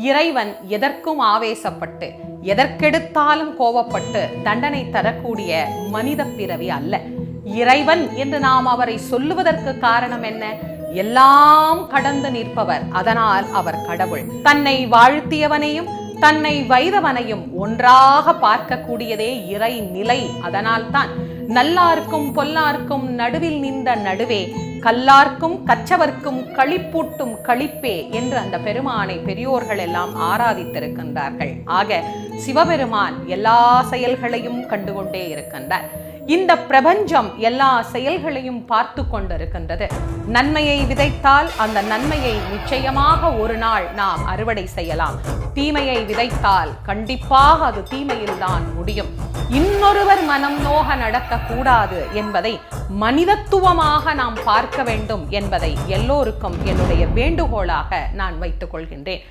இறைவன் எதற்கும் ஆவேசப்பட்டு எதற்கெடுத்தாலும் கோபப்பட்டு தண்டனை தரக்கூடிய மனித பிறவி அல்ல. இறைவன் என்று நாம் அவரை சொல்லுவதற்கு காரணம் என்ன? எல்லாம் கடந்து நிற்பவர், அதனால் அவர் கடவுள். தன்னை வாழ்த்தியவனையும் தன்னை வைதவனையும் ஒன்றாக பார்க்கக்கூடியதே இறை நிலை. அதனால்தான் நல்லார்க்கும் பொல்லார்க்கும் நடுவில் நின்ற நடுவே, கல்லார்க்கும் கற்றவர்க்கும் களிப்பூட்டும் களிப்பே என்று அந்த பெருமானை பெரியோர்கள் எல்லாம் ஆராதித்திருக்கின்றார்கள். ஆக சிவபெருமான் எல்லா செயல்களையும் கண்டுகொண்டே இருக்கின்றார். இந்த பிரபஞ்சம் எல்லா செயல்களையும் பார்த்து கொண்டிருக்கின்றது. நன்மையை விதைத்தால் அந்த நன்மையை நிச்சயமாக ஒரு நாள் நாம் அறுவடை செய்யலாம். தீமையை விதைத்தால் கண்டிப்பாக அது தீமையில்தான் முடியும். இன்னொருவர் மனம் நோக நடக்கக்கூடாது என்பதை மனிதத்துவமாக நாம் பார்க்க வேண்டும் என்பதை எல்லோருக்கும் என்னுடைய வேண்டுகோளாக நான் வைத்துக் கொள்கின்றேன்.